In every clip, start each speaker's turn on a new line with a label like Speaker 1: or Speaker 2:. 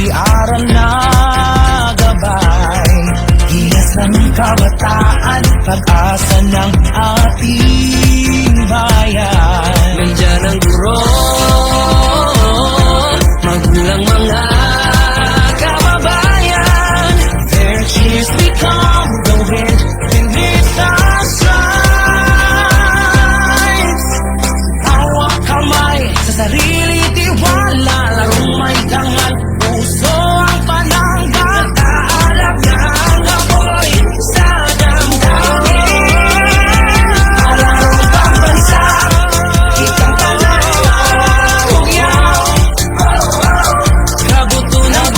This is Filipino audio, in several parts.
Speaker 1: aral na gabay, hiyas ng kabataan, pag-asa ng ating bayan.
Speaker 2: Nandyan ang guro, magulang, mga kababayan.
Speaker 1: Their cheers become the wind beneath the skies. Hawak kamay sa sarili, tiwala, larong may dangal, puso ang pananggal, taalab ng apoy sa damdamin. Malarong pambansa, kitang tanan, tugyaw, kabuto ng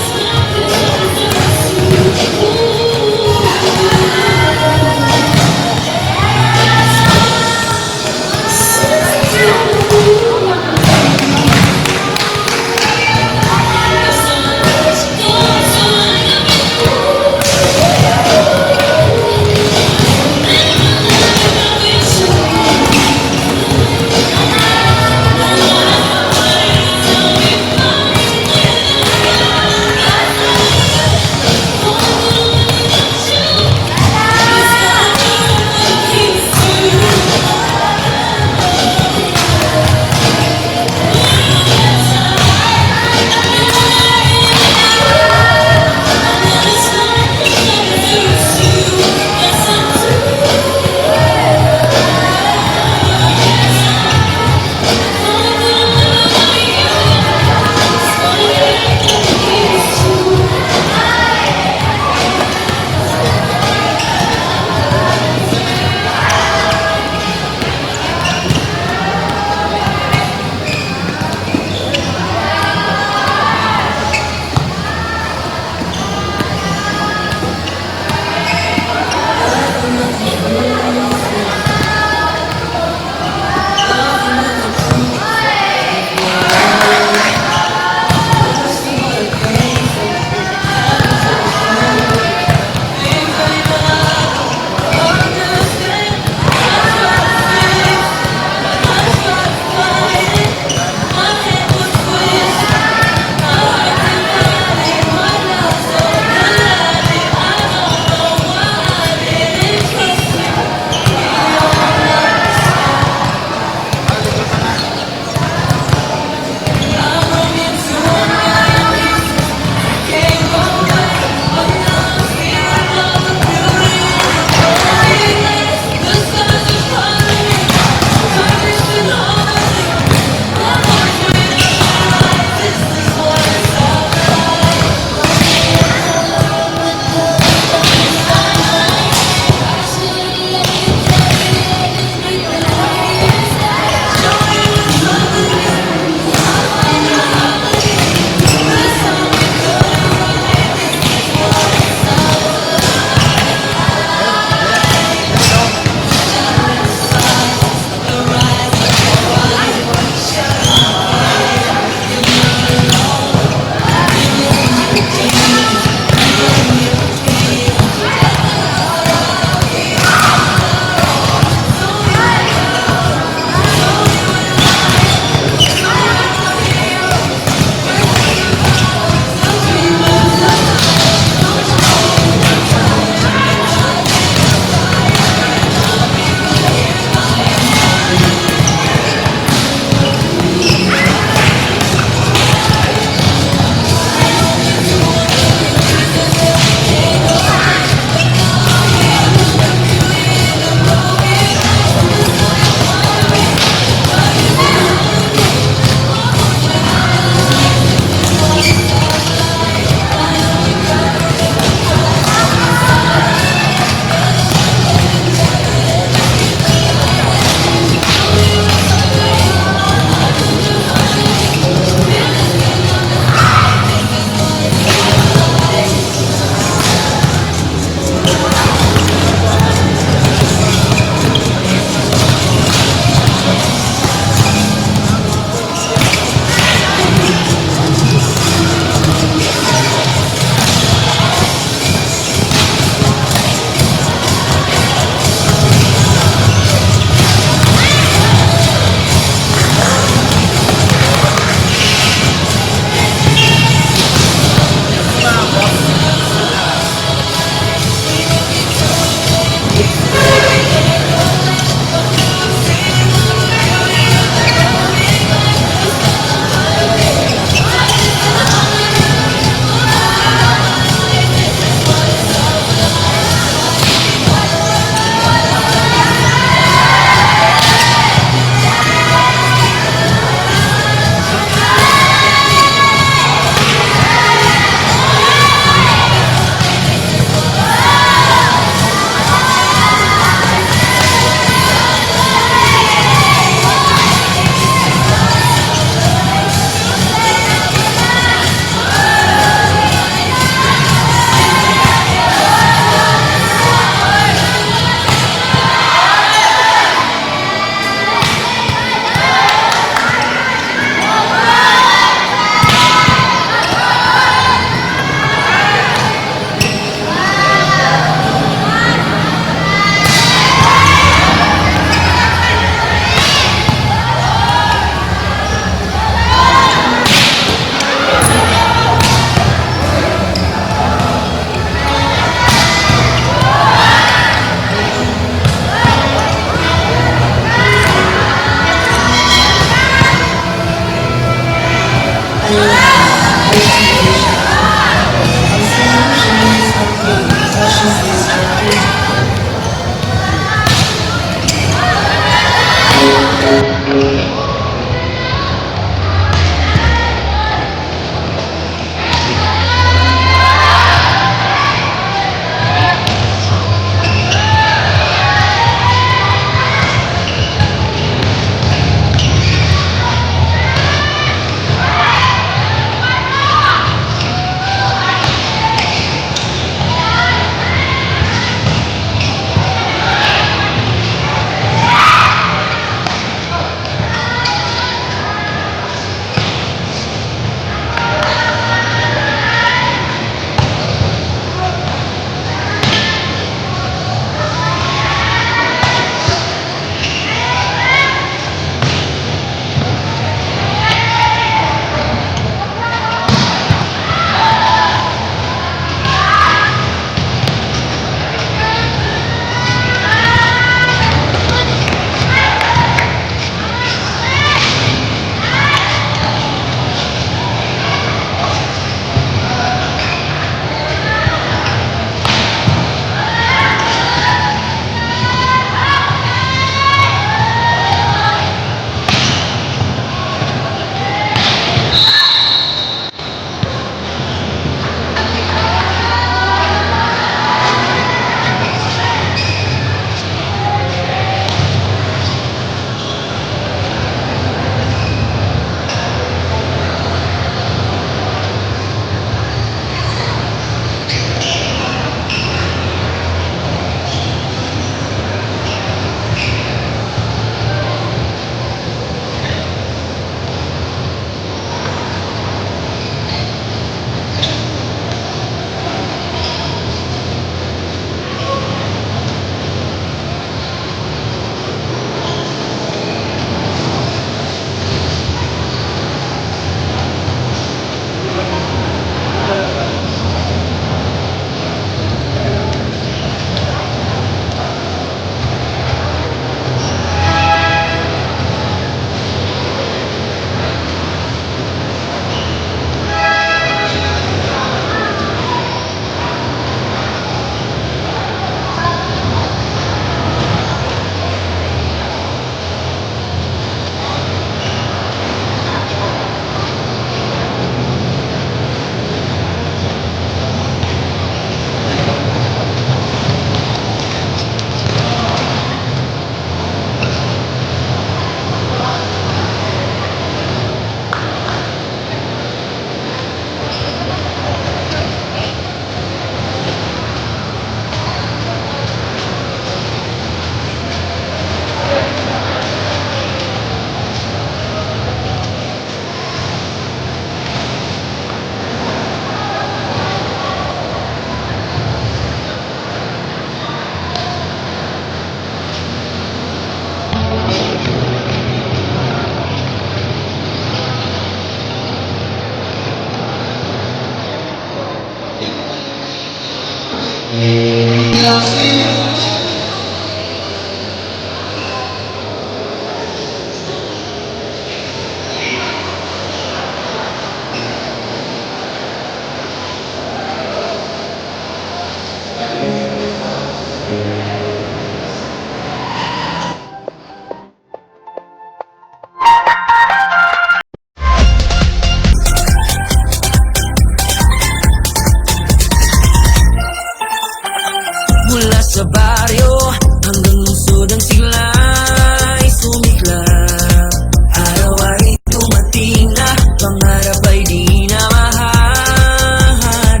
Speaker 2: Mula sa baryo hanggang lungsod ang sigla'y sumiklab. Araw ay dumating na, pangarap ay di na mahahadang.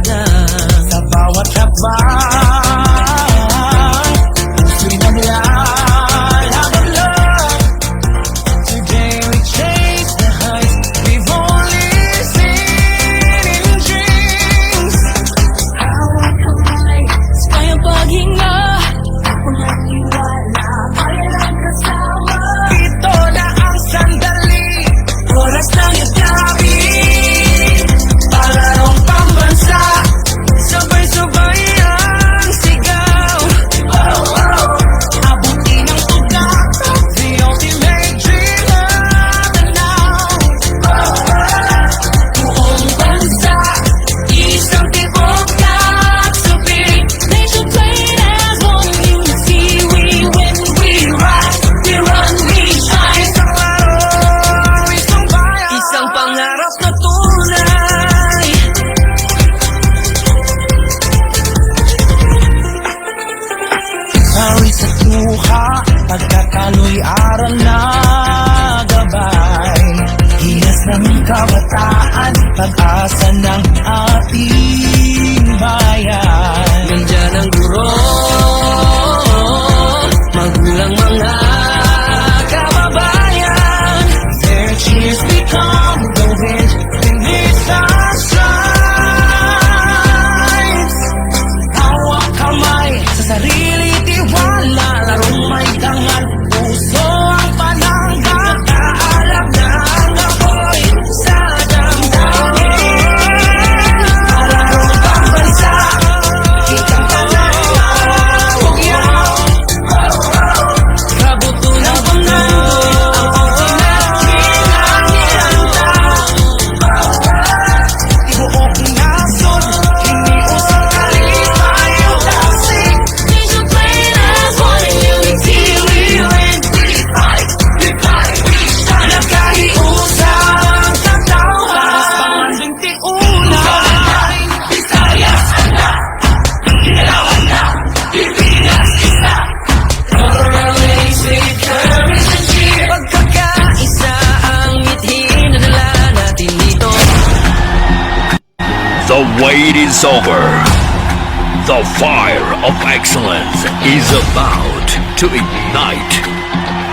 Speaker 1: Sa bawat hakbang, puso'y naglalakad lang. Today we chase the heights we've only seen in dreams. Hawak kamay,
Speaker 2: Kaya paghinga,
Speaker 1: pangatiwala, kailan kasama. Ito na ang sandali,
Speaker 2: oras ng itabi. pangarap na tunay.
Speaker 1: Sorry sa tuha, pagkatalo'y aral na gabay. Hiyas ng kabataan, pag-asa ng ating bayan.
Speaker 2: Nandyan ang guro, magulang mga kababayan.
Speaker 1: Their cheers become the wind beneath our strides. Hawak kamay sa sarili, tiwala, larong may dangal, puso ang panangga, kaalab ng apoy sa damdamin. Palarong pambansa, kitang pangangawagyaw,
Speaker 2: Kabuto na
Speaker 1: mundo, ang ultimate ibuok nasod, hindi usang kalipay ang taksi.
Speaker 3: These are playing us wanting unity. We win, we fight, we shine.
Speaker 1: Nagkaiusang tatawa, panganding tiulay.
Speaker 3: Visayas anda, Mindanao anda, Pilipinas isa.
Speaker 2: Always with courage and cheer. Pagkakaisa ang mithin na dala natin dito.
Speaker 4: The wait is over. The fire of excellence is about to ignite.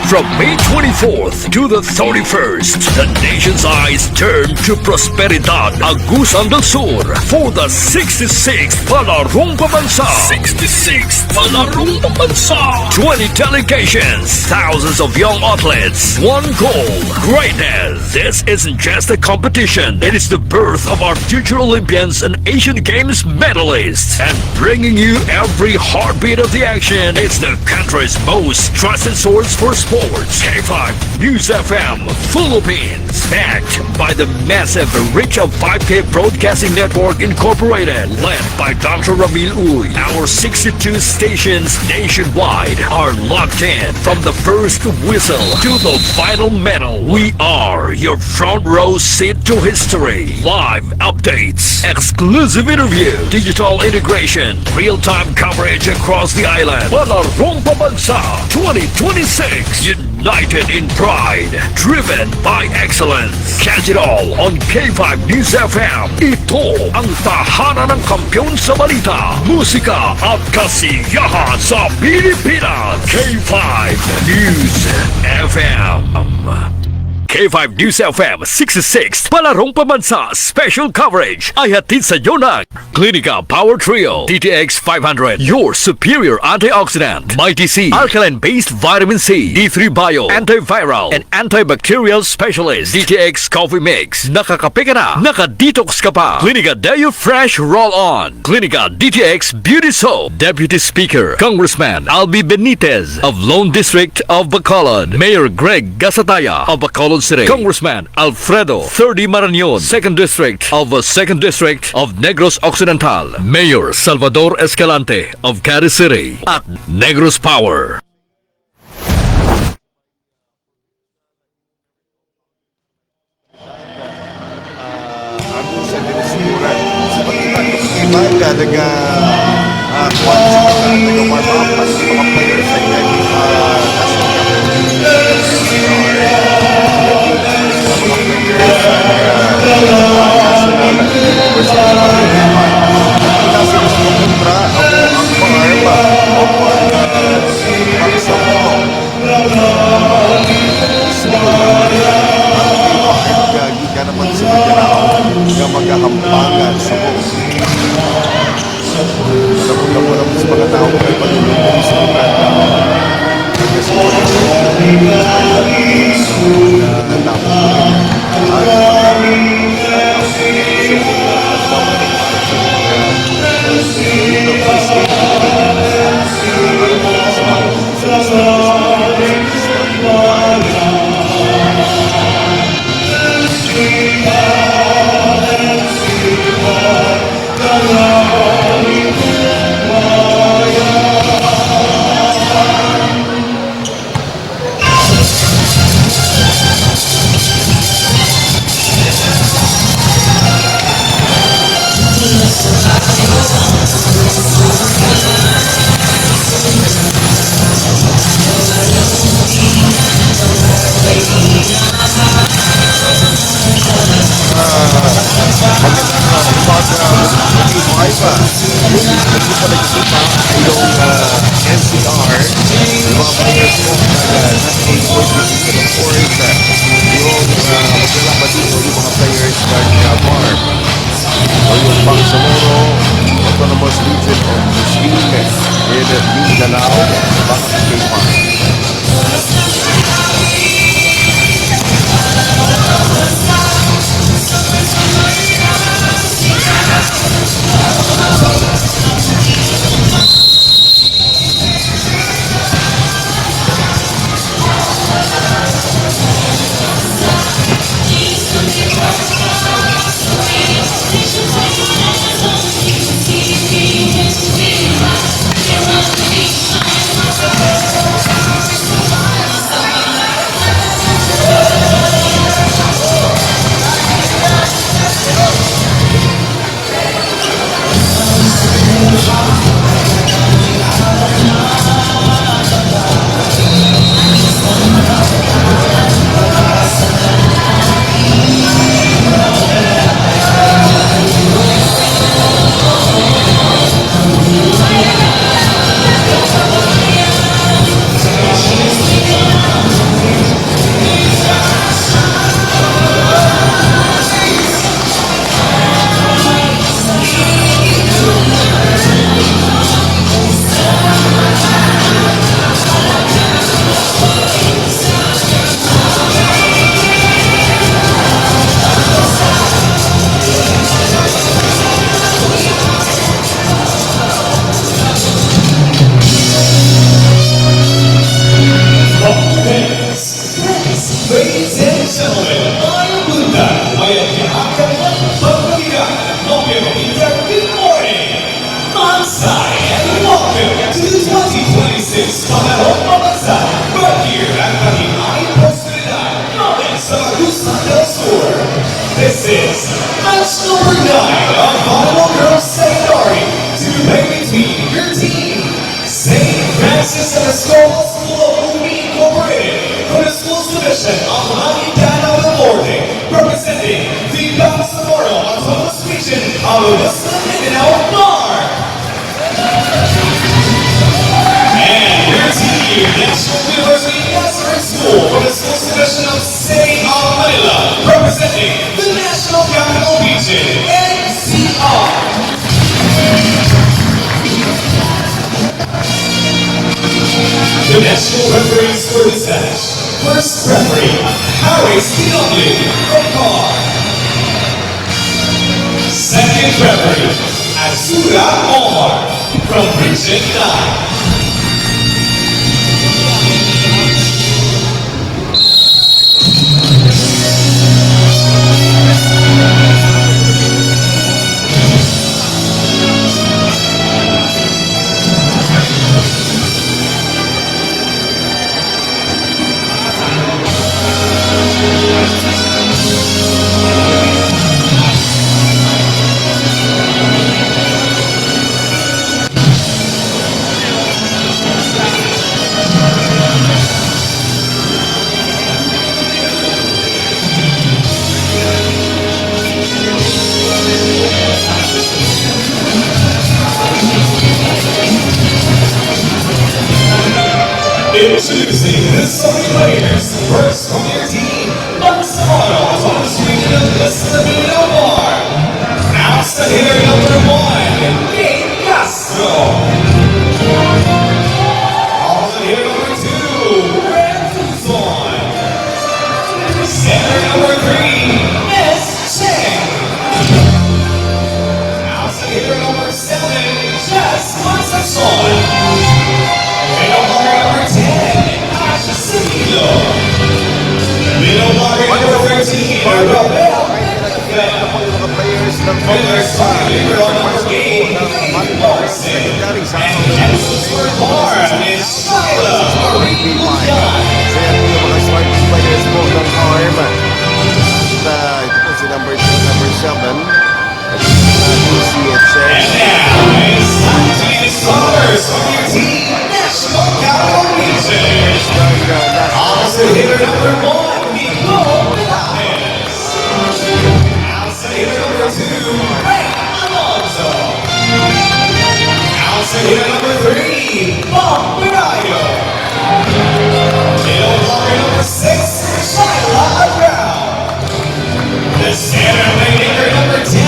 Speaker 4: From May 24th to the 31st, the nation's eyes turn to Prosperidad Agusan del Sur for the 66th Palarong Pambansa. 66th Palarong Pambansa. 20 delegations, thousands of young athletes, one goal, greatness. This isn't just a competition. It is the birth of our future Olympians and Asian Games medalists. And bringing you every heartbeat of the action, it's the country's most trusted source for sports. K5 News FM Philippines. Backed by the massive reach of 5K Broadcasting Network Incorporated. Led by Dr. Ramil Uy. Our 62 stations nationwide are locked in from the first whistle to the final medal. We are your front row seat to history. Live updates, exclusive interview, digital integration, real-time coverage across the island. Palarong Pambansa 2026. United in pride, driven by excellence. Catch it all on K5 News FM. Ito ang tahanan ng kampiyon sa balita, musika at kasiyahan sa Pilipinas. K5 News FM. K5 News FM 66 Palarong Pambansa Special Coverage ay hatid sa iyo ng Clinica Power Trio DTX 500, your superior antioxidant, Mighty C, alkaline-based vitamin C, D3 Bio, antiviral and antibacterial specialist, DTX Coffee Mix. Nakakape ka na, nakadetox ka pa. Clinica Deo Fresh Roll-On, Clinica DTX Beauty Soap. Deputy Speaker Congressman Albi Benitez of Lone District of Bacolod, Mayor Greg Gasataya of Bacolod City, Congressman Alfredo 30 Marañon, 2nd District of Negros Occidental, Mayor Salvador Escalante of Cadiz City, at Negros Power.
Speaker 5: Agusan din sigura. Iba talaga kung talaga warm-up at mga players ay maghahampangan sa buong alam mo sa mga tao ay panulong sa mga kasi Autonomous Region of Muslim in Mindanao, Bakang K-Farm.
Speaker 6: Ladies and gentlemen, I am Buddha. I am the Akala Bhagavita. Good morning. Mansai, and welcome to the 2026 Panaro Mansai. Right here at Kahinai Personalidad, province of Agusan del Sur. This is match number 9 of Volleyball Girls Secondary to play between your team, St. Francis of Escola School of Umi Incorporated, from the school's division of Manigana del Norte, representing the Bangsamoro Autonomous Region of Muslim Mindanao Bar. And your team, National University Nazarene School, from the school's division of City of Manila, representing the National Capital Region, NCR. The national referees for this match. First referee, Harry Spinelli from Car. Second referee, Azura Omar from Region 9. Introducing the Sony players. First from your team, Bangsamoro Autonomous Region of Muslim Mindanao Bar. Outside hitter number 1, Nate Castro. Outside hitter number 2, Red Tuzon. Center number 3, Miss Cheng. Outside hitter number 7, Jess Concepcion. Middle blocker number 10, Asha Seguido. Middle blocker number 13, Rabel. Miller starting on number 8, Faith Morrison. And next for Bar is Shyla Marie Lujan.
Speaker 5: So yan po yung mga starting players po ng ARM. At ito po si number 2, number 7.
Speaker 6: And now it's time to get scholars from your team, National Capital Region. Outside hitter number 1, Nico Velazquez. Outside hitter number 2, Center playmaker number 10,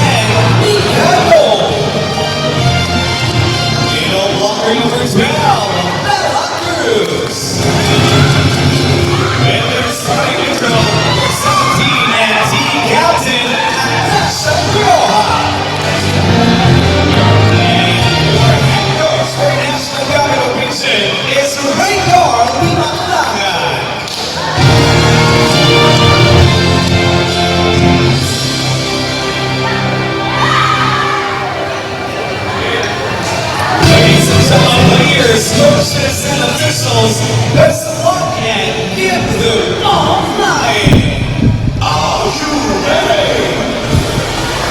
Speaker 6: Mikago. Middle blocker number 12, Bella Cruz. And their starting neutral number 17 and team captain, Natasha Roja. And your head coach for National Capital Region is Rhaegar Limanlangan. Ladies and gentlemen, players, coaches, and officials, best of luck and get the ball flying. Are you ready?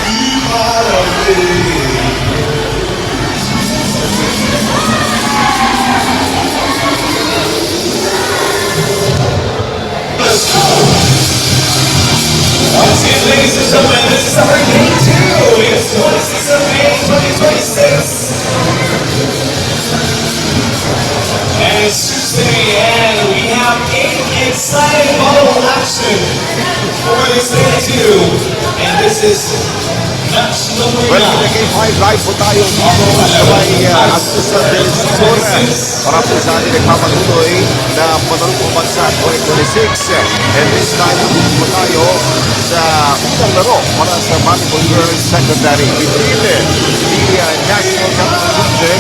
Speaker 6: Viva la vida. Let's go. Once again, ladies and gentlemen, this is our game 2. It's 26th of May, 2026. And it's Tuesday, and we have 8 exciting bubble action for this day 2. And this is match number
Speaker 5: Well,
Speaker 6: 9.
Speaker 5: naging 5 live po tayo dito sa may Agusan del Sur para po sa ating nagpapatuloy na panalo po bansa 2026. And this time, nandito po tayo sa unang laro para sa Volleyball Girls Secondary. Between the National Capital Region,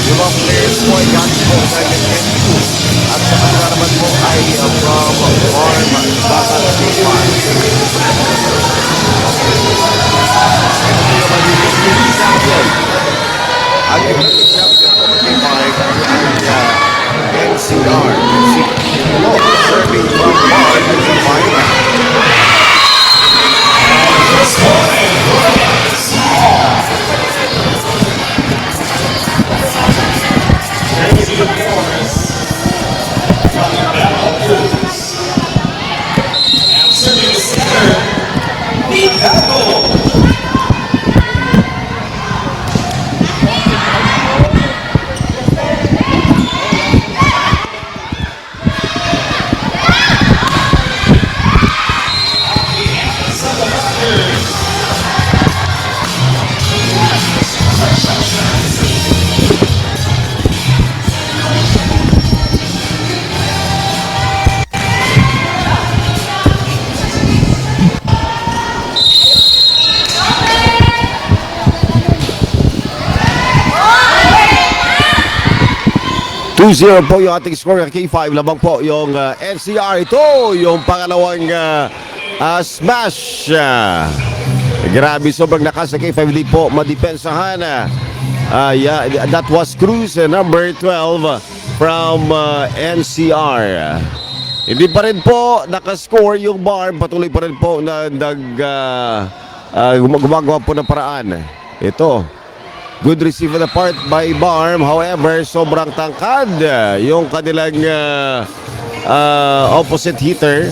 Speaker 5: yung mga players po ay galing po sa NNU. At sa kanila naman po ay from Farm Basan K5. Ang defending champion po ng K5 ang NCR. Si Kilo serving from Bar ng K5.
Speaker 6: Serving the center, Mikago.
Speaker 5: Two-0 po yung ating score ng K5. Lamang po yung NCR. Ito yung pangalawang smash. Grabe, sobrang lakas sa K5. Hindi po madepensahan. Yeah, that was Cruz, number 12 from NCR. Hindi pa rin po nakascore yung Bar. Patuloy pa rin po na gumagawa po ng paraan. Ito. Good receive on the part by Barm. However, sobrang tangkad yung kanilang opposite hitter.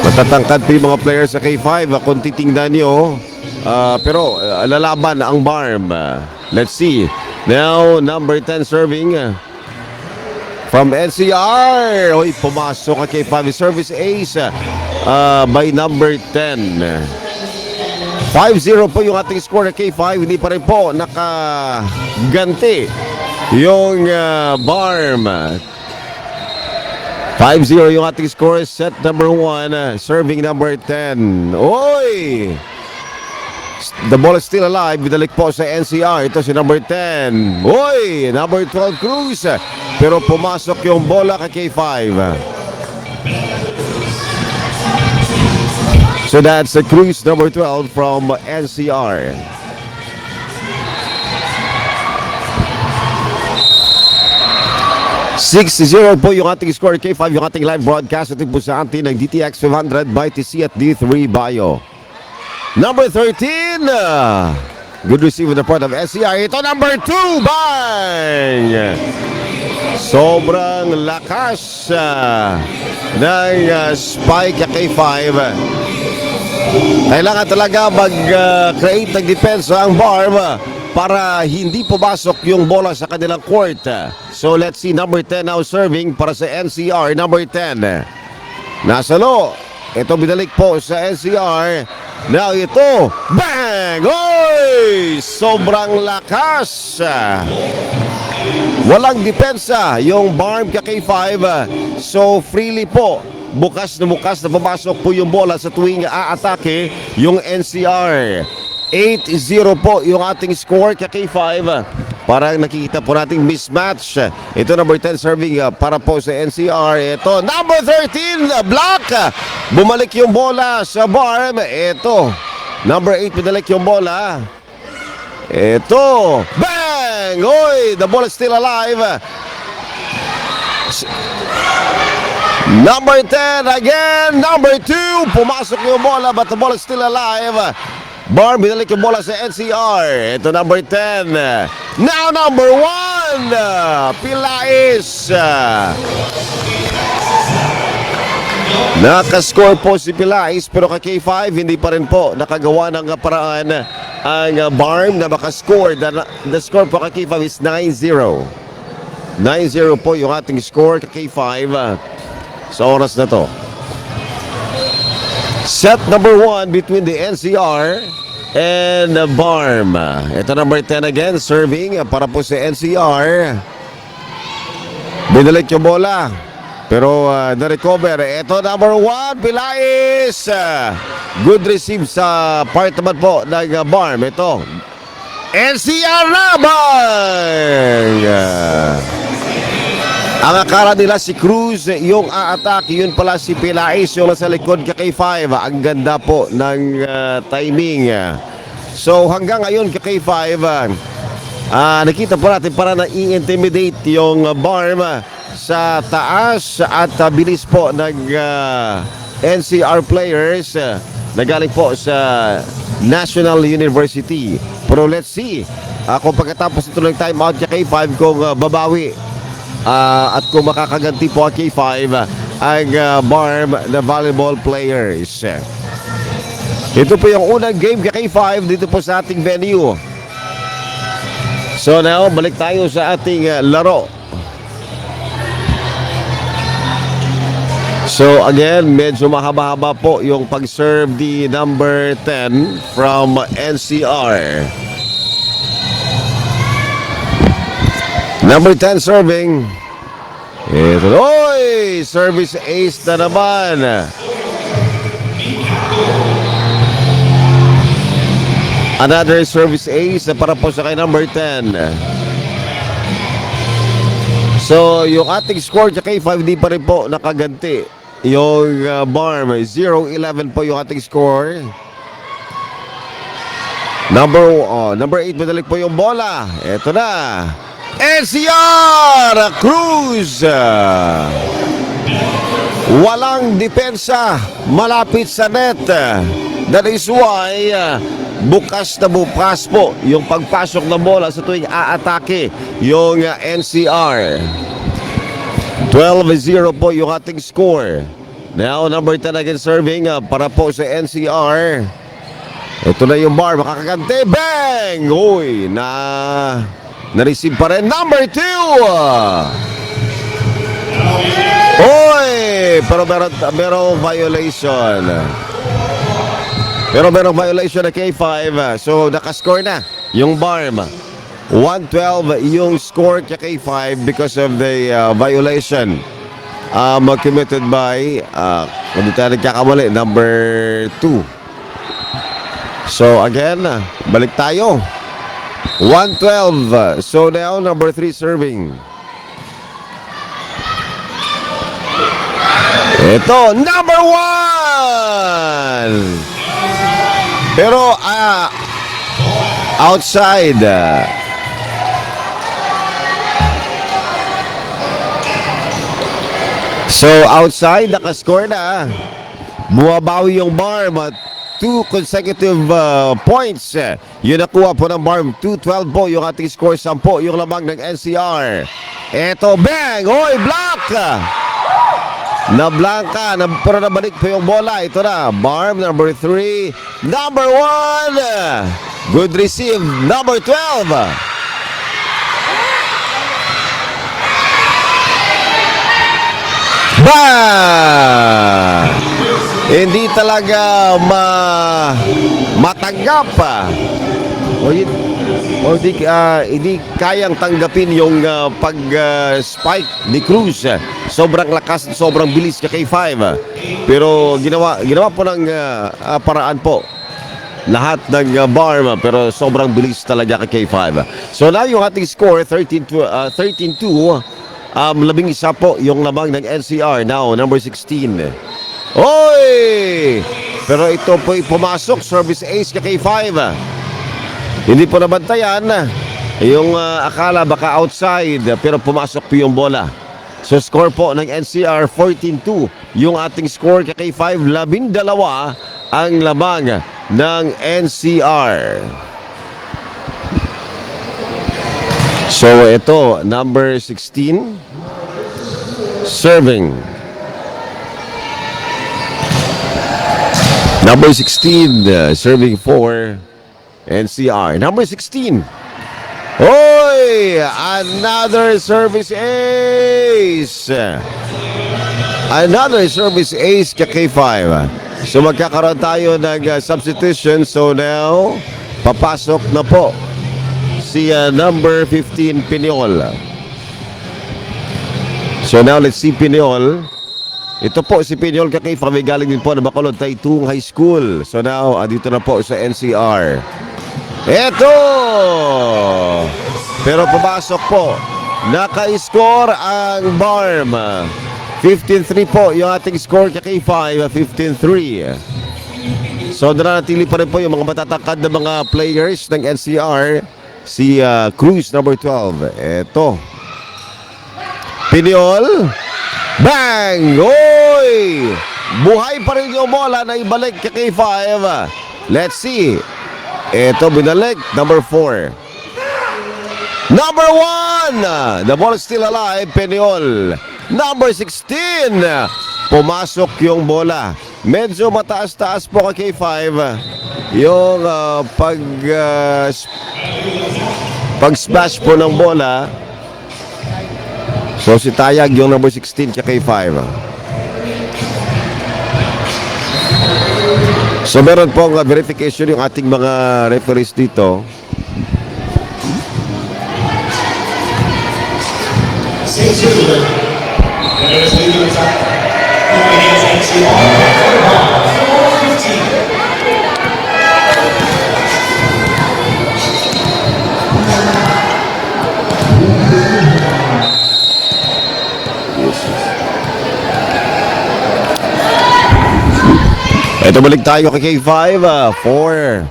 Speaker 5: Matatangkad po yung mga players sa K5 kung titingnan nyo. Pero lalaban ang Barm. Let's see. Now, number 10 serving from NCR. Oy, pumasok ang K5 service ace by number 10. 5-0 po yung ating score ng K5. Hindi pa rin po nakaganti yung Barm. 5-0 yung ating score. Set number 1, serving number 10. Oy! The ball is still alive. Binalik po sa NCR. Ito si number 10. Oy! Number 12 Cruz. Pero pumasok yung bola kay K5. So that's the Cruz number 12 from NCR. $6-0 po yung ating score K5, yung ating live broadcast. Ito po sa atin ng DTX 500 by TC at D3 Bio. Number 13. Good receive on the part of NCR. Ito number 2. Bang! Sobrang lakas ng spike K5. Kailangan talaga mag-create ng depensa ang Barm para hindi pumasok yung bola sa kanilang court. So let's see, number 10 now serving para sa NCR. Number 10 nasa low. Ito binalik po sa NCR. Now ito, bang! Oy! Sobrang lakas. Walang depensa yung Barm K5. So freely po, bukas na papasok po yung bola sa tuwing aatake yung NCR. 8-0 po yung ating score K5. Parang nakikita po nating mismatch. Ito number 10 serving para po sa NCR. Ito number 13 block. Bumalik yung bola sa Barm. Ito number 8 binalik yung bola. Ito bang! Oy, the ball is still alive. Number 10 again. Number 2 pumasok yung bola but the ball is still alive. Barm binalik yung bola sa NCR. Ito number 10. Now number 1 Pilais. Nakascore po si Pilais pero kay K5 hindi pa rin po nakagawa ng paraan ang Barm na makascore. The score po kay K5 is 9-0. 9-0 po yung ating score kay K5 sa oras na to. Set number 1 between the NCR and Barm. Ito number 10 again, serving para po sa NCR. Binalik yung bola. Pero na-recover. Ito number 1, Pilais. Good receive sa part naman po ng Barm. Ito, NCR naman. Ang akala nila si Cruz yung aatake, yun pala si Pilais yung nasa likod kay K5. Ang ganda po ng timing. So hanggang ngayon kay K5, nakita po natin para na i-intimidate yung Barm sa taas at bilis po ng NCR players na galing po sa National University. Pero let's see kung pagkatapos ito ng timeout kay K5 kung babawi at kung makakaganti po ang K5 ang Barm na volleyball players. Ito po yung unang game kay K5 dito po sa ating venue. So now, balik tayo sa ating laro. So again, medyo mahaba-haba po yung pag-serve di number 10 from NCR. Number 10 serving. Ito, oy! Service ace na naman. Another service ace para po sa kay number 10. So, yung ating score sa K5 di pa rin po nakaganti. Yung Barm, 0-11 po yung ating score. Number 8, madalik po yung bola. Ito na. NCR Cruz. Walang depensa, malapit sa net. That is why bukas na bukas po yung pagpasok ng bola sa tuwing aatake yung NCR. 12-0 po yung ating score. Now number 10 again serving para po sa NCR. Ito na yung Barm, makakaganti. Bang! Uy, na-receive pa rin. Number 2! Uy! Pero merong violation. Merong violation na K5. So, nakascore na yung Barm. 112 yung score kay K5 because of the violation committed by, kung di tayo nagkakamali, number 2. So again, balik tayo. 112. So now number 3 serving. Ito, number 1. Pero outside. So outside, nakascore na. Bumabawi yung Barm at 2 consecutive points. Yun nakuha po ng Barm. 2-12 po yung ating score. 10 yung lamang ng NCR. Eto, bang! Oy, block! Na-blanka. Pero nabalik po yung bola. Ito na, Barm, number 3. Number 1. Good receive. Number 12. Bang! Hindi talaga matanggap. Hindi kayang tanggapin yung pag-spike ni Cruz. Sobrang lakas, sobrang bilis kay K5. Pero ginawa po ng paraan po lahat ng barm, pero sobrang bilis talaga kay K5. So now yung ating score 13-2. 11 po yung lamang ng NCR. Now number 16. Oy! Pero ito po pumasok, service ace kay K5. Hindi po nabantayan. Yung akala baka outside, pero pumasok po yung bola. So score po ng NCR 14-2. Yung ating score kay K5, 12 ang lamang ng NCR. So ito, number 16 serving. Number 16 serving for NCR. Number 16. Oy! Another service ace. Another service ace kay K5. So magkakaroon tayo ng substitution. So now, papasok na po si number 15 Pinyol. So now let's see Pinyol. Ito po si Pinyol kay K5, galing din po na Bacolod Taytong High School. So now, dito na po sa NCR. Ito! Pero pumasok po. Naka-score ang Barm. 15-3 po yung ating score kay K5, 15-3. So nanatili pa rin po yung mga matatangkad na mga players ng NCR. Si Cruz, number 12. Ito. Pinyol. Bang! Oy! Buhay pa rin yung bola na ibalik kay K5. Let's see. Ito binalik, number 4. Number 1! The ball is still alive, Pinyol. Number 16. Pumasok yung bola. Medyo mataas-taas po kay K5. Yung pag-smash po ng bola. So si Tayag yung number 16 kay K5. So meron pong verification yung ating mga referees dito. Ito balik tayo kay K5. 4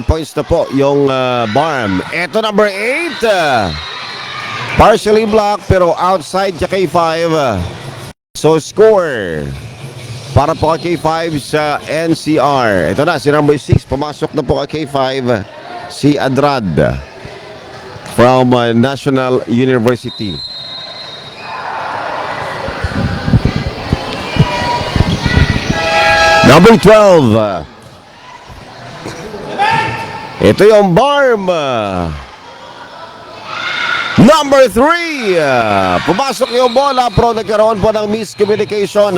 Speaker 5: points na po yung Barm. Ito number 8. Partially blocked pero outside kay K5. So score para po kay K5 sa NCR. Ito na si number 6. Pumasok na po kay K5. Si Adrad from National University. Number 12. Ito yung Barm. Number 3. Pumasok yung bola pero nagkaroon po ng miscommunication.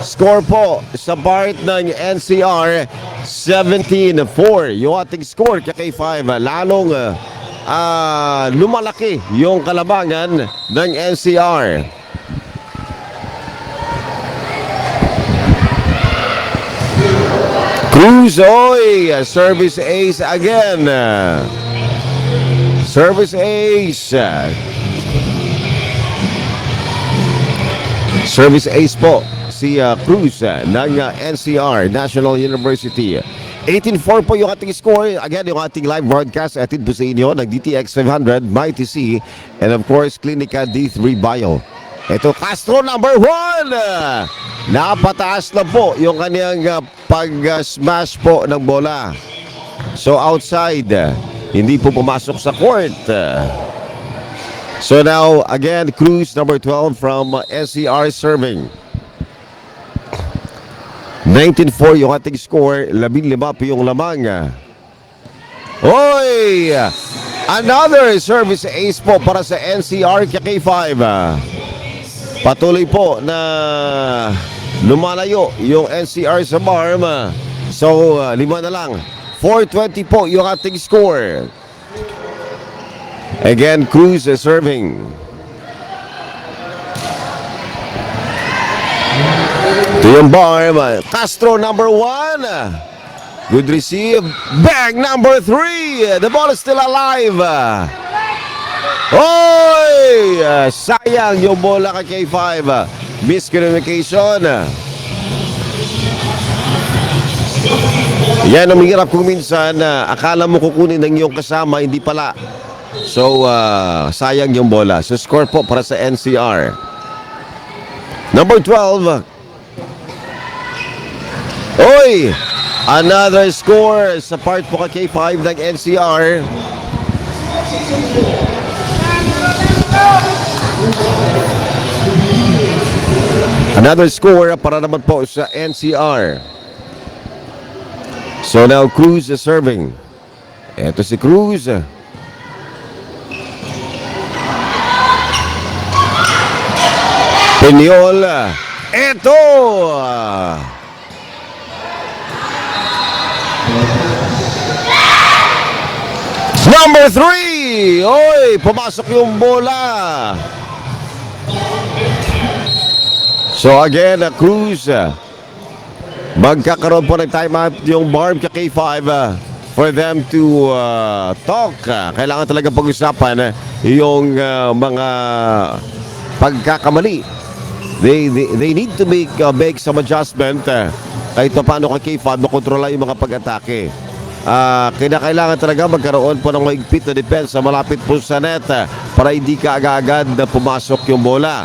Speaker 5: Score po sa part ng NCR 17-4. Yung ating score kay K5. Lalong lumalaki yung kalabangan ng NCR. Cruz, oy! Service ace again. Service ace. Service ace po si Cruz ng NCR, National University. 18-4 po yung ating score. Again, yung ating live broadcast atid po sa inyo ng DTX 500, MyTC, and of course, Clinica D3 Bio. Ito, Castro number 1. Napataas na po yung kanyang pag-smash po ng bola. So outside, hindi po pumasok sa court. So now, again, Cruz number 12 from SCR serving. 19-4 yung ating score. 15 po yung lamang. Oy! Another service ace po para sa NCR kay K5. Patuloy po na lumalayo yung NCR sa BARM. So, 5 na lang. 4-20 po yung ating score. Again, Cruz is serving. Ito yung BARM. Castro, number 1. Good receive. Bang, number 3. The ball is still alive. Oy! Sayang yung bola kay K5. Miscommunication. Yan ang mahirap kung minsan akala mo kukunin ng iyong kasama, hindi pala. So, sayang yung bola. So, score po para sa NCR. Number 12. Oy! Another score sa part po kay K5 ng NCR. Another score para naman po sa NCR. So now Cruz is serving. Ito si Cruz. Peñol. Ito. Number 3. Oy, pumasok yung bola. So again, Cruz. Magkakaroon po ng timeout yung BARM kay K5 for them to talk. Kailangan talaga pag-usapan yung mga pagkakamali. They need to make some adjustment kahit paano kay K5 makontrola yung mga pag-atake. Kinakailangan talaga magkaroon po ng mahigpit na depensa malapit po sa net para hindi ka agad-agad na pumasok yung bola.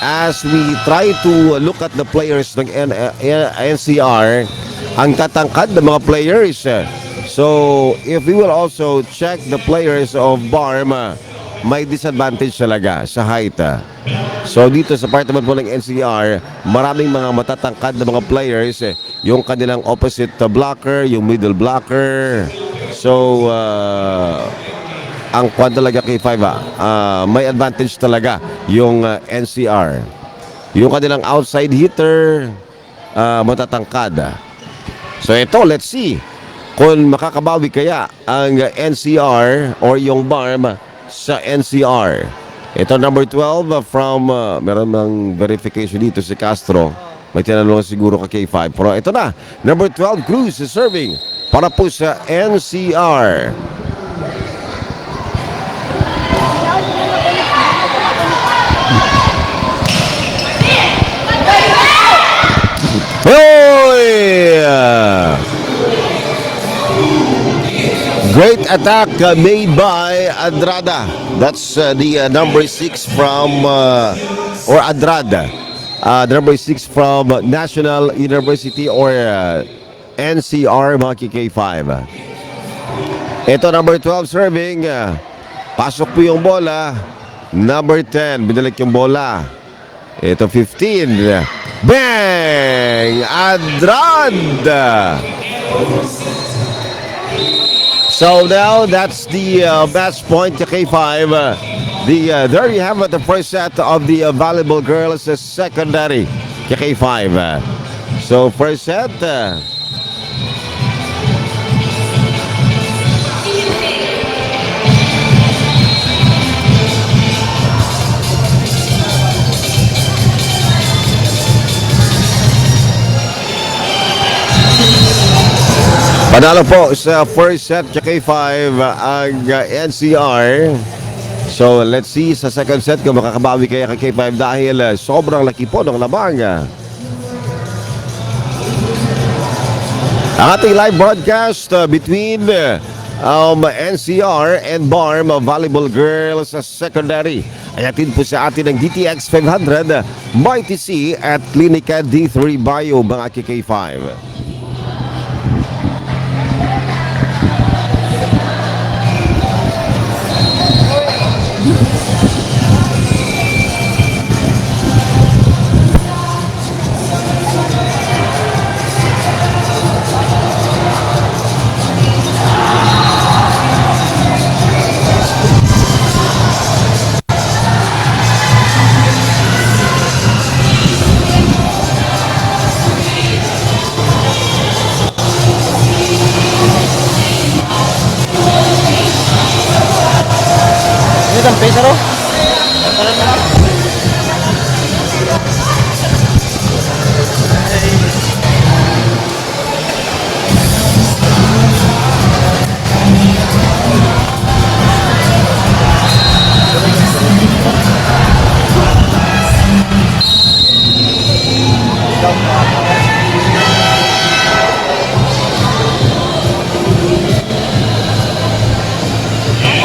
Speaker 5: As we try to look at the players ng NCR, ang tatangkad ng mga players. So, if we will also check the players of BARM, may disadvantage talaga sa height. So, dito sa part naman po ng NCR, maraming mga matatangkad na mga players. Yung kanilang opposite blocker, yung middle blocker. So, ang kwan talaga kay 5 may advantage talaga yung NCR. Yung kanilang outside hitter matatangkad. So ito, let's see kung makakabawi kaya ang NCR or yung BARM sa NCR. Ito number 12 from meron ng verification dito si Castro. May tinanong siguro kay K5. Pero ito na, number 12 Cruz is serving para po sa NCR. Hoy! Great attack made by Andrada. That's the number 6 from or Andrada. Number 6 from National University or NCR mga K5. Ito number 12 serving. Pasok po yung bola. Number 10 binalik yung bola. Ito 15. Bang! Andrada! So now that's the match point to K5. There you have it, the first set of the volleyball girls secondary to K5. So first set. Panalo po sa first set kay K5 ang NCR. So let's see sa second set kung makakabawi kaya kay K5 dahil sobrang laki po ng labang. Ang ating live broadcast between NCR and BARM Volleyball Girls Secondary ay atin po sa atin ng DTX 500 Mighty C at Clinica D3 Bio mga K5. isang pesaro.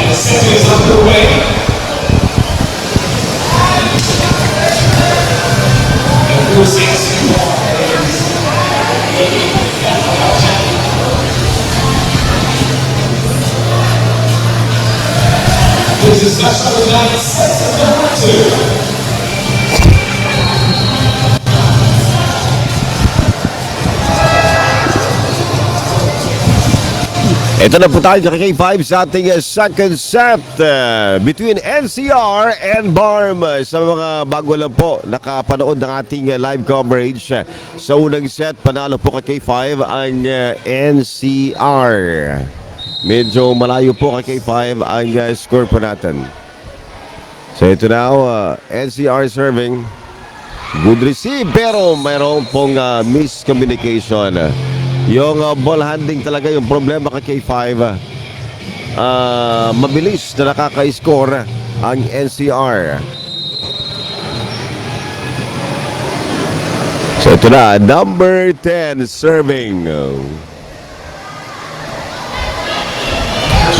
Speaker 6: The set is underway. Number 6. This is match number 9, set number 2.
Speaker 5: Ito na po tayo kay K5 sa ating second set between NCR and BARM. Sa mga bago lang po nakapanood ng ating live coverage, sa unang set panalo po kay K5 ang NCR. Medyo malayo po kay K5 ang score po natin. So ito na, NCR serving. Good receive pero mayroon pong miscommunication. Yung ball handling talaga yung problema kay K5. Mabilis na nakaka-score ang NCR. So ito na, number 10 serving.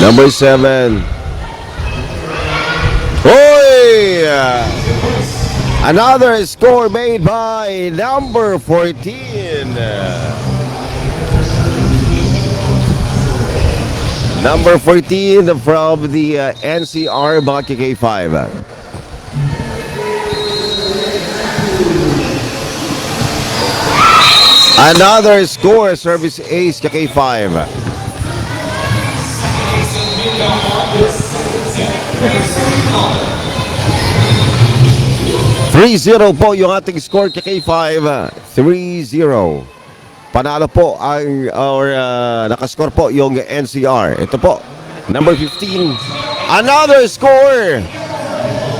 Speaker 5: Number 7. Hoy! Another score made by number 14. Number 14 from the NCR, mga K5. Another score, service ace, K5. $3-0 po yung ating score, K5. 3-0. Panalo po ang nakascore po yung NCR. Ito po, number 15. Another score.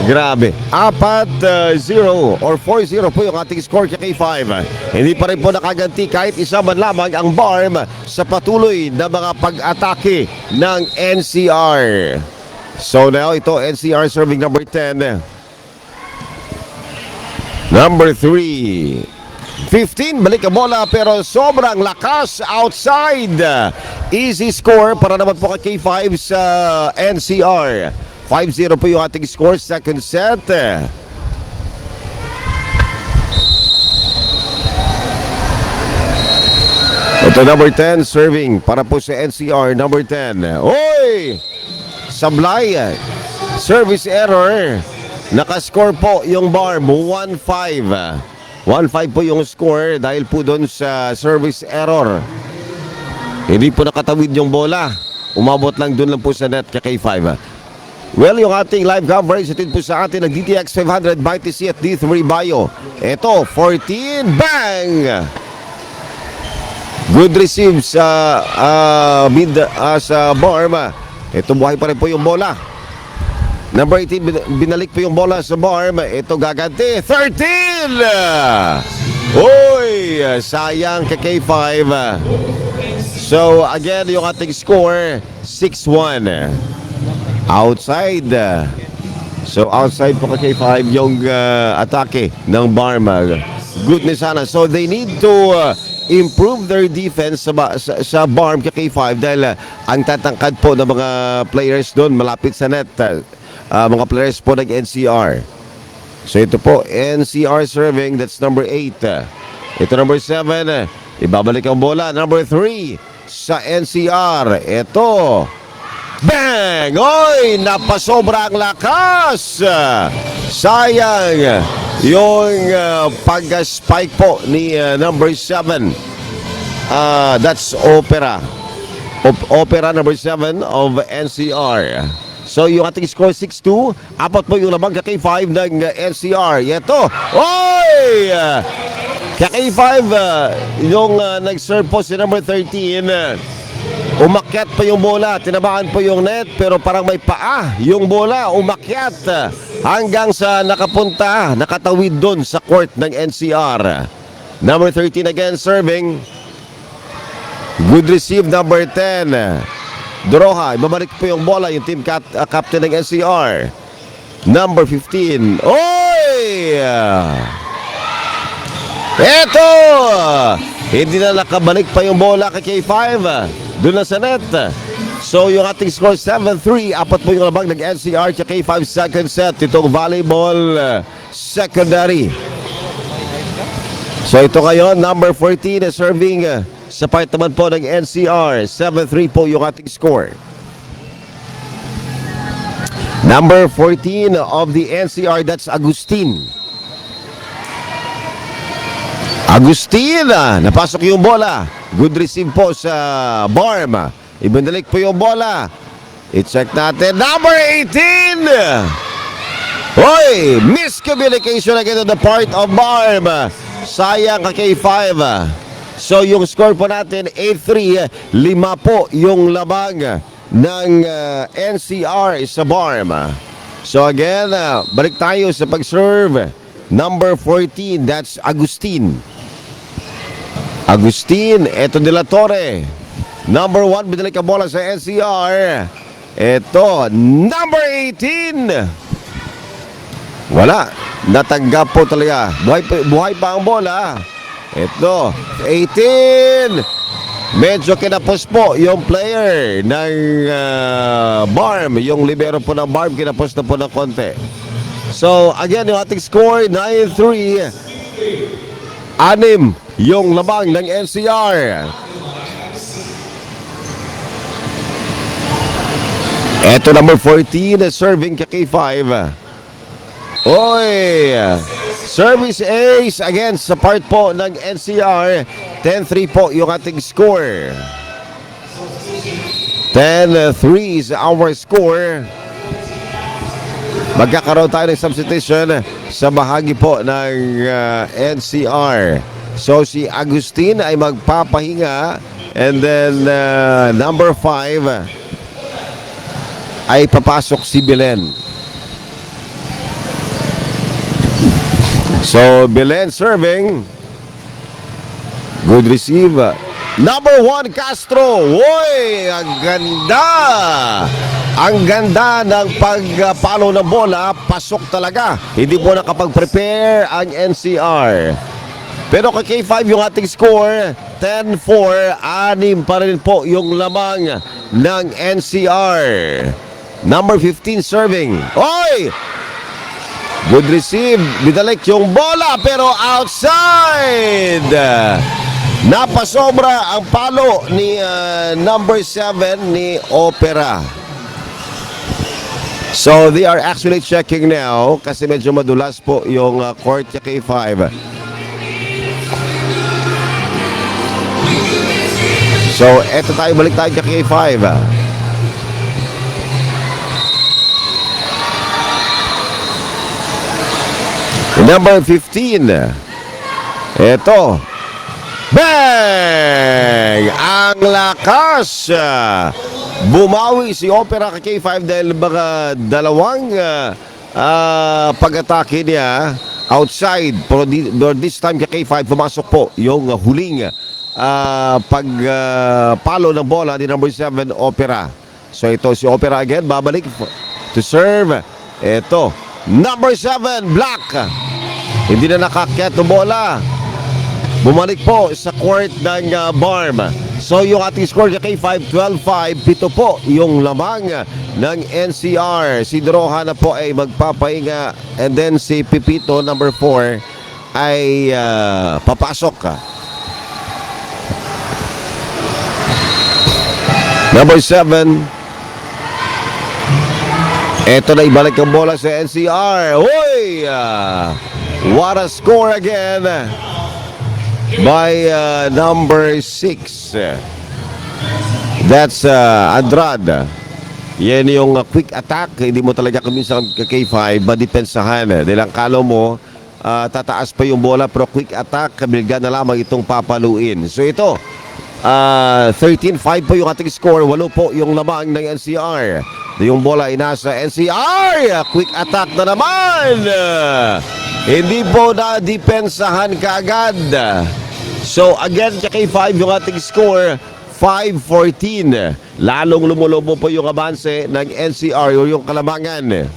Speaker 5: Grabe. 4-0 or 4-0 po yung ating score kay K5. Hindi pa rin po nakaganti kahit isa man lamang ang BARM sa patuloy na mga pag-atake ng NCR. So now ito, NCR serving number 10. Number 3. 15, balik ang bola pero sobrang lakas outside. Easy score para naman po kay K5 sa NCR. 5-0 po yung ating score, second set. Ito number 10 serving para po sa NCR, number 10. Oy! Sablay. Service error. Nakascore po yung BARM, 1-5. 1-5 po yung score dahil po doon sa service error. Hindi po nakatawid yung bola. Umabot lang doon lang po sa net kay K5. Well, yung ating live coverage atin po sa atin ng DTX 500 by TC at D3 Bio. Ito, 14, bang! Good receive sa sa BARM. Ito, buhay pa rin po yung bola. Number 18, binalik po yung bola sa BARM. Ito gaganti. 13! Uy! Sayang kay K5. So, again, yung ating score, 6-1. Outside. So, outside po kay K5 yung atake ng BARM. Goodness sana. So, they need to improve their defense sa BARM kay K5 dahil ang tatangkad po ng mga players doon malapit sa net. Mga players po ng NCR. So ito po, NCR serving, that's number 8. Ito number 7, ibabalik ang bola. Number 3 sa NCR. Ito, bang! Oy, napasobrang lakas! Sayang yung pag-spike po ni number 7. That's Opera. Opera number 7 of NCR. So yung ating score 6-2, apat po yung lamang kay 5 ng NCR. Ito, oy! Kay 5, yung nag-serve po si number 13. Umakyat pa yung bola, tinamaan po yung net, pero parang may paa yung bola, umakyat hanggang sa nakatawid doon sa court ng NCR. Number 13 again serving. Good receive, number 10. Doroha, ibabalik po yung bola, yung team captain ng NCR. Number 15. Oy! Eto! Hindi na nakabalik pa yung bola kay K5. Doon na sa net. So yung ating score 7-3. Apat po yung labang ng NCR sa K5 second set. Itong volleyball secondary. So ito ngayon, number 14 na serving sa part naman po ng NCR. 7-3 po yung ating score. Number 14 of the NCR, that's Agustin. Agustin, napasok yung bola. Good receive po sa Barm. Ibandalik po yung bola. I-check natin. Number 18! Hoy! Miscommunication again on the part of Barm. Sayang ka K5. So yung score po natin 8-3. 5 po yung labang ng NCR sa Barm. So again, balik tayo sa pag-serve. Number 14, that's Agustin. Agustin, eto De La Torre. Number 1, binalik ang bola sa NCR. Eto, number 18. Wala, natanggap po talaga. Buhay pa ang bola. Eto, 18. Medyo kinapos po yung player ng Barm. Yung libero po ng Barm, kinapos na po ng konti. So, again, yung ating score, 9-3. 6 yung labang ng NCR. Eto, number 14, serving kay K5. Oy! Service ace again sa part po ng NCR. 10-3 po yung ating score. 10-3 is our score. Magkakaroon tayo ng substitution sa bahagi po ng NCR. So si Agustin ay magpapahinga, and then number 5 ay papasok si Belen. So Belen serving. Good receive. Number 1, Castro. Woy, ang ganda. Ang ganda ng pagpalo ng bola. Pasok talaga. Hindi po nakapag-prepare ang NCR. Pero kay K5 yung ating score, 10-4. 6 pa rin po yung lamang ng NCR. Number 15 serving. Oy! Good receive. Bidalik yung bola pero outside. Napasobra ang palo ni number 7 ni Opera. So they are actually checking now kasi medyo madulas po yung court niya K5. So eto tayo, balik tayo kay K5. Number 15. Eto. Bang! Ang lakas! Bumawi si Opera kay K5 dahil mga dalawang pag-atake niya outside. Pero this time kay K5 pumasok po yung huling pagpalo ng bola ni number 7 Opera. So ito si Opera again, babalik to serve. Ito, number 7 Black. Hindi na nakakyat ng bola. Bumalik po sa court ng Barm. So yung ating score kay K5, 12-5. 7 po yung lamang ng NCR. Si Doroha na po ay magpapahinga, and then si Pipito number 4 ay papasok. Number 7. Eto na, ibalik ang bola sa NCR. Uy! What a score again by number 6. That's Andrade. Yan yung quick attack. Hindi mo talaga kuminsan K5 madipensahan. Dahil ang kalo mo, tataas pa yung bola, pero quick attack, kabilga na lamang itong papaluin. So ito, 13-5 po yung ating score. 8 po yung lamang ng NCR. Yung bola ay nasa NCR. Quick attack na naman. Hindi po na depensahan kaagad. So again, K5 yung ating score. 5-14. Lalong lumulobo po yung abanse ng NCR o yung kalamangan.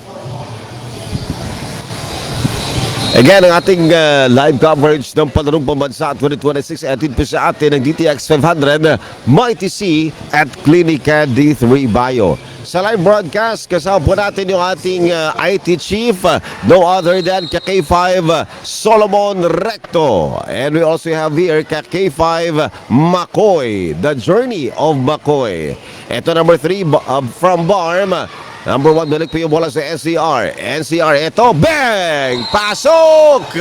Speaker 5: Again, ang ating live coverage ng Palarong Pambansa 2026 atid po sa atin ng DTX 500 Mighty C at Clinica D3 Bio. Sa live broadcast, kasama po natin yung ating IT chief, no other than K5 Solomon Recto. And we also have here K5 Makoy, the journey of Makoy. Ito number 3 from Barm. Number 1, balik po yung bola sa NCR. NCR, ito, bang! Pasok!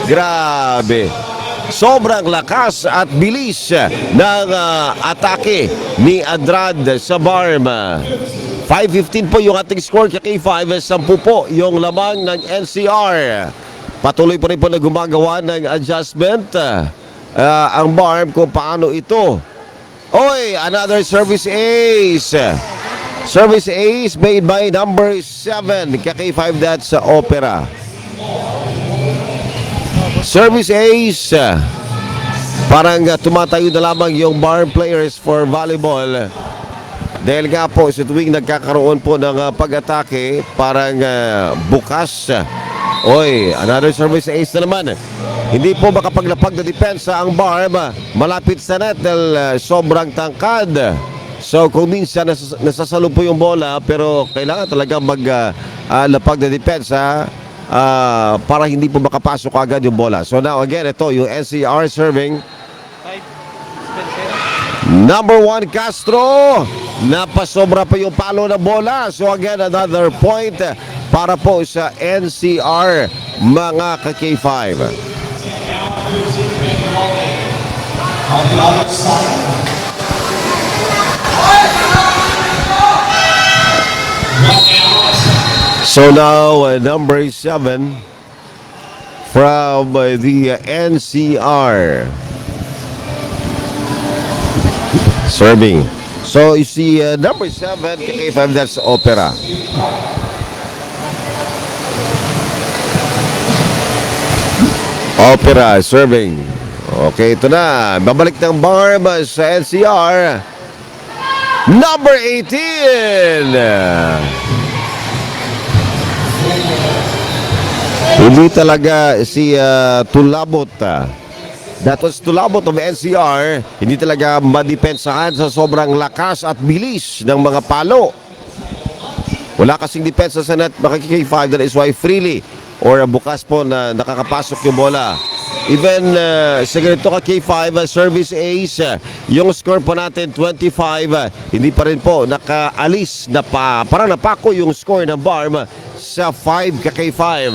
Speaker 5: Grabe. Sobrang lakas at bilis ng atake ni Adrad sa Barm. 5-15 po yung ating score kay K5. 10 po yung lamang ng NCR. Patuloy pa rin po na gumagawa ng adjustment ang Barm kung paano ito. Oy, another service ace. Service ace made by number 7. K5 that sa Opera. Service ace. Parang tumatayo na lamang yung Barm players for volleyball. Dahil nga po sa tuwing nagkakaroon po ng pag-atake, parang bukas. Oy, another service ace na naman. Hindi po makapaglapag na depensa ang Barm. Malapit sa net dahil sobrang tangkad. So kung minsan nasasalo po yung bola, pero kailangan talaga maglapag na depensa para hindi po makapasok agad yung bola. So now again, ito yung NCR serving. Number 1 Castro. Napasobra pa yung palo ng bola. So again, another point para po sa NCR, mga ka-K5.
Speaker 6: On the other side.
Speaker 5: So now, number 7 from the NCR. Serving. So you see number 7, K5, that's Opera. Opera serving. Okay, ito na. Babalik ng Barm sa NCR. Number 18. Hindi talaga si Tulabot. That was Tulabot of NCR. Hindi talaga madepensahan sa sobrang lakas at bilis ng mga palo. Wala kasing depensa sa net, makikik-5. That is why freely or bukas po na nakakapasok yung bola. Even sa ganito ka K5 service ace, yung score po natin 25, hindi pa rin po nakaalis na parang napako yung score ng Barm sa 5 ka K5.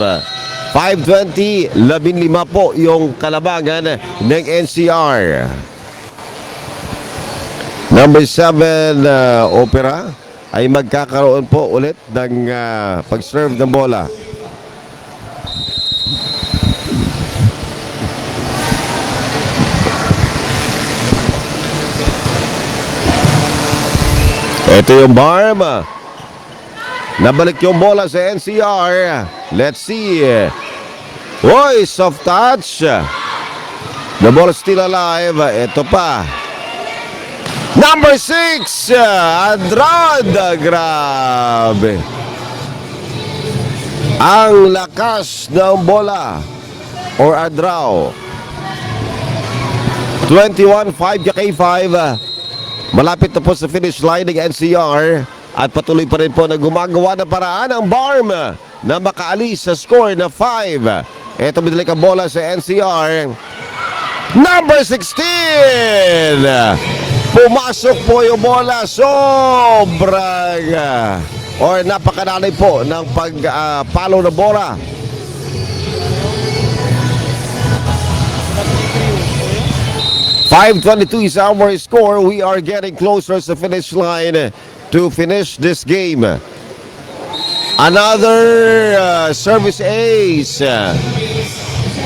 Speaker 5: 5-20, 15 po yung kalabangan ng NCR. Number 7 Opera ay magkakaroon po ulit ng pag-serve ng bola. Ito yung Barm. Nabalik yung bola sa NCR. Let's see. Oy, soft touch. The ball is still alive. Ito pa. Number 6, Andrade. Grabe. Ang lakas ng bola. Or Adrao. 21-5 K5. Malapit na po sa finish line ng NCR at patuloy pa rin po na gumagawa ng paraan ang Barm na makaalis sa score na 5. Ito bidalik ang bola sa NCR. Number 16! Pumasok po yung bola. Sobrang or napakanalay po ng pagpalo na bola. .522 is our score. We are getting closer to the finish line to finish this game. Another service ace.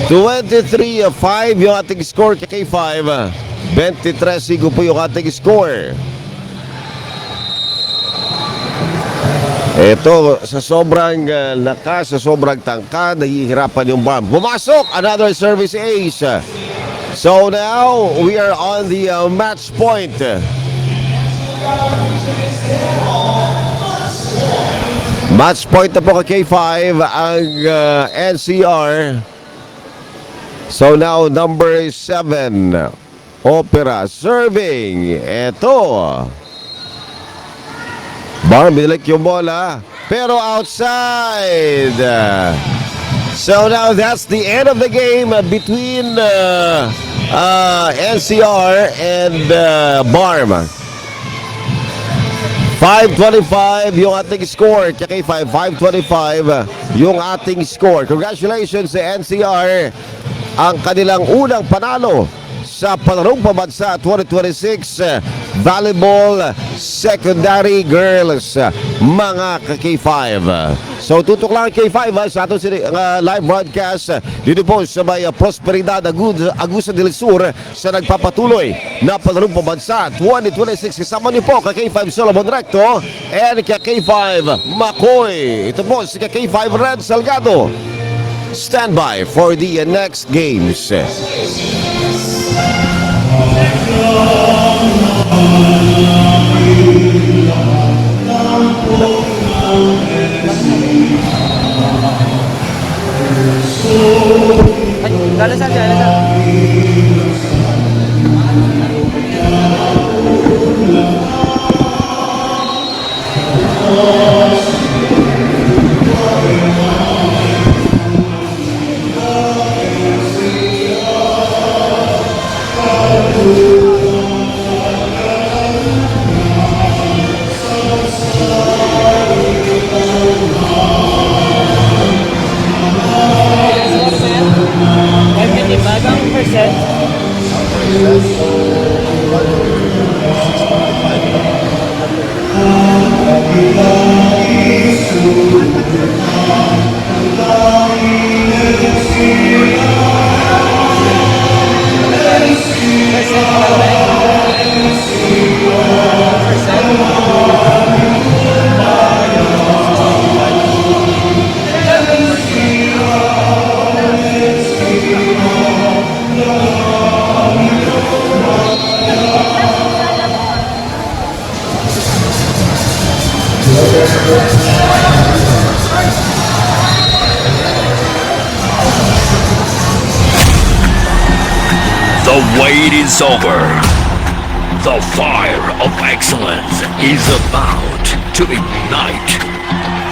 Speaker 5: 23-5 yung ating score kay K5. 23 po yung ating score. Ito, sa sobrang lakas, sa sobrang tangka, nahihirapan yung Barm. Pumasok! Another service ace. So now, we are on the match point. Match point na po kay K5 ang NCR. So now, number 7, Opera serving. Ito. Barm, nilik yung bola, pero outside. So now that's the end of the game between NCR and Barm. 525 yung ating score. Kaya 525 yung ating score. Congratulations sa NCR. Ang kanilang unang panalo sa Palarong Pambansa 2026 Volleyball Secondary Girls, mga ka-K5. So tutok lang K5 sa ating live broadcast dito po sa may Prosperidad Agusan del Sur sa nagpapatuloy na Palarong Pambansa 2026. Kasama niyo po ka-K5 Solomon Recto and ka-K5 Makoy. Ito po si ka-K5 Red Salgado. Stand by for the next games.
Speaker 4: The wait is over. The fire of excellence is about to ignite.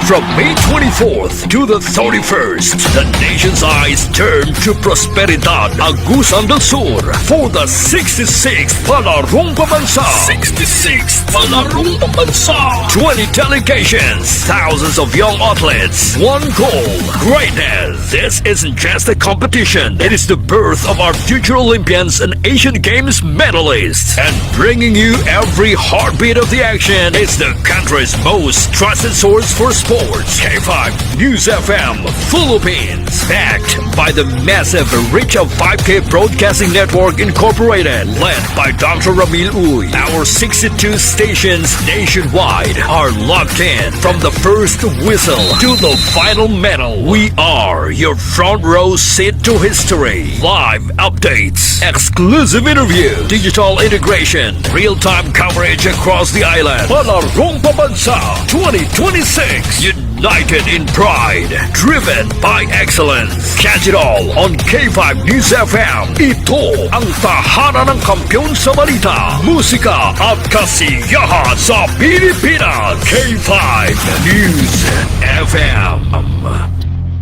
Speaker 4: From May 24th to the 31st, the nation's eyes turn to Prosperidad Agusan del Sur for the 66th Palarong Pambansa. 66th Palarong Pambansa. 20 delegations, thousands of young athletes, one goal, greatness. This isn't just a competition. It is the birth of our future Olympians and Asian Games medalists. And bringing you every heartbeat of the action is the country's most trusted source for sports. K5 News FM Philippines, backed by the massive reach of 5K Broadcasting Network Incorporated, led by Dr. Ramil Uy. Our 62 stations nationwide are locked in from the first whistle to the final medal. We are your front row seat to history. Live updates, exclusive interview, digital integration, real-time coverage across the island. Palarong Pambansa 2026. United in pride, driven by excellence. Catch it all on K5 News FM. Ito ang tahanan ng kampiyon sa balita, musika at kasiyahan sa Pilipinas. K5 News FM.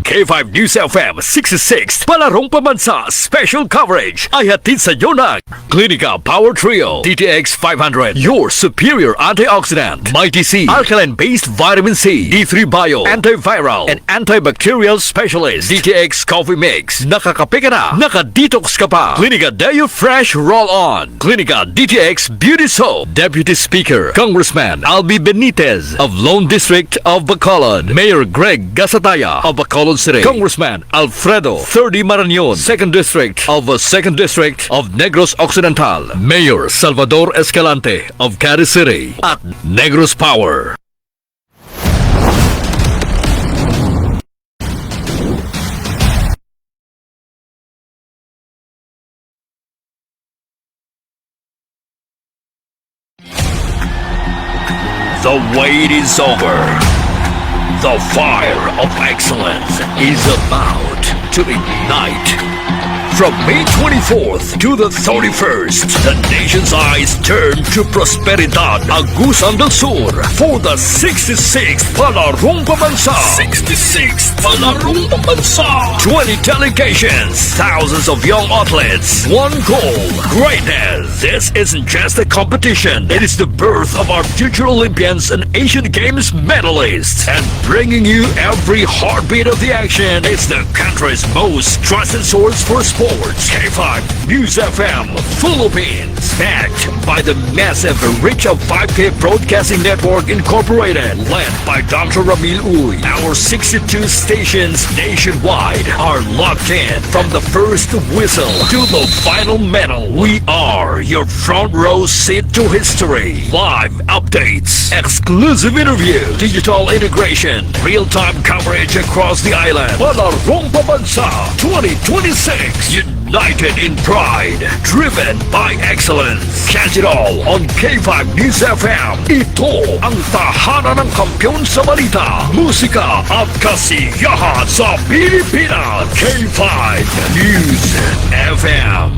Speaker 4: K5 News FM 66 Palarong Pambansa special coverage ay hatid sa iyo ng Clinica Power Trio DTX 500, your superior antioxidant, Mighty C, alkaline-based vitamin C, D3 Bio, antiviral and antibacterial specialist, DTX Coffee Mix. Nakakape ka na, nakadetox ka pa. Clinica Deo Fresh Roll-On, Clinica DTX Beauty Soap. Deputy Speaker Congressman Albi Benitez of Lone District of Bacolod, Mayor Greg Gasataya of Bacolod Bacolod City. Congressman Alfredo 30 Marañon, 2nd District of Negros Occidental. Mayor Salvador Escalante of Cadiz City at Negros Power. The wait is over. The fire of excellence is about to ignite. From May 24th to the 31st, the nation's eyes turn to Prosperidad Agusan del Sur for the 66th Palarong Pambansa. 66th Palarong Pambansa. 20 delegations, thousands of young athletes, one goal, greatness. This isn't just a competition. It is the birth of our future Olympians and Asian Games medalists. And bringing you every heartbeat of the action is the country's most trusted source for sports. K5 News FM Philippines, backed by the massive reach of 5K Broadcasting Network Incorporated, led by Dr. Ramil Uy. Our 62 stations nationwide are locked in from the first whistle to the final medal. We are your front row seat to history. Live updates, exclusive interview, digital integration, real-time coverage across the island. Palarong Pambansa 2026. United in pride, driven by excellence. Catch it all on K5 News FM. Ito ang tahanan ng kampiyon sa balita, musika at kasiyahan sa Pilipinas. K5 News FM.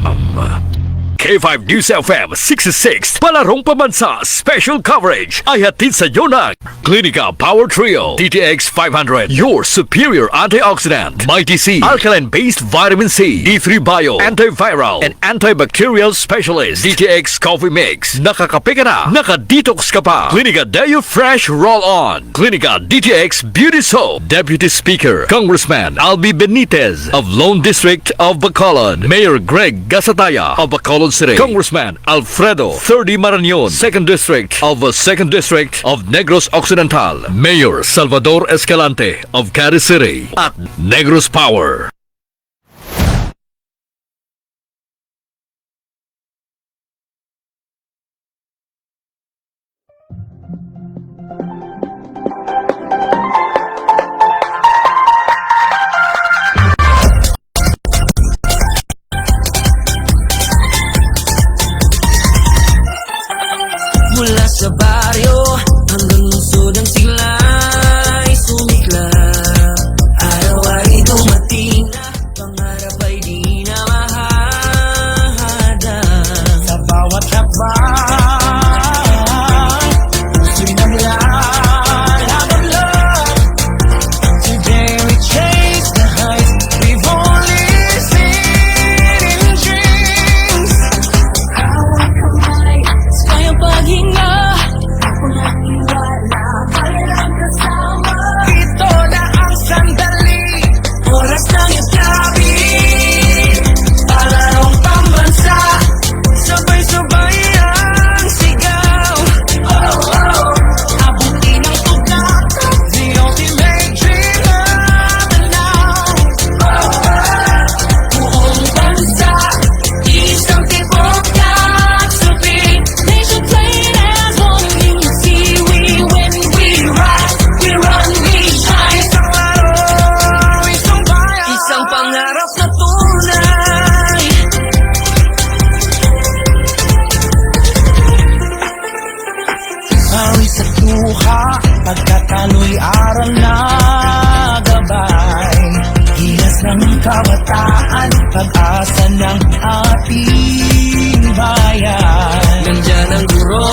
Speaker 4: K5 News FM 66 Palarong Pambansa special coverage ay hatid sa iyo ng Clinica Power Trio DTX 500, your superior antioxidant, Mighty C, alkaline-based vitamin C, D3 Bio, antiviral and antibacterial specialist, DTX Coffee Mix. Nakakape ka na, nakadetox ka pa. Clinica Deo Fresh Roll-On, Clinica DTX Beauty Soap. Deputy Speaker Congressman Albi Benitez of Lone District of Bacolod, Mayor Greg Gasataya of Bacolod City, Congressman Alfredo 30 Marañon, 2nd District of Negros Occidental, Mayor Salvador Escalante of Cadiz City at Negros Power.
Speaker 2: Mula sa baryo hanggang lungsod ang siglay sumiklab. Araw ay dumating na, pangarap ay di na mahahadang.
Speaker 1: Sa bawat hakbang, puso'y naglalakad. Today we chase the heights we've only seen in dreams.
Speaker 3: Hawak kamay, sayang paghinga. Walang iwala, walang kasama.
Speaker 1: Ito na ang sandali,
Speaker 2: Oras ng yakapin,
Speaker 1: Palarong Pambansa,
Speaker 2: sabay-sabay ang sigaw.
Speaker 1: abutin ang tugnakan, the ultimate dream of the now.
Speaker 3: Buong bansa, isang tibok kaksapin. Nation playing as one in the sea. We win, we rise, we run, we shine.
Speaker 1: Isang araw, isang bayan,
Speaker 2: Isang pangarap na tunay.
Speaker 1: Bawi sa tuha, pagkatalo'y aral na gabay. Hilas ng kabataan, pag-asa ng ating bayan.
Speaker 2: Nandyan ang guro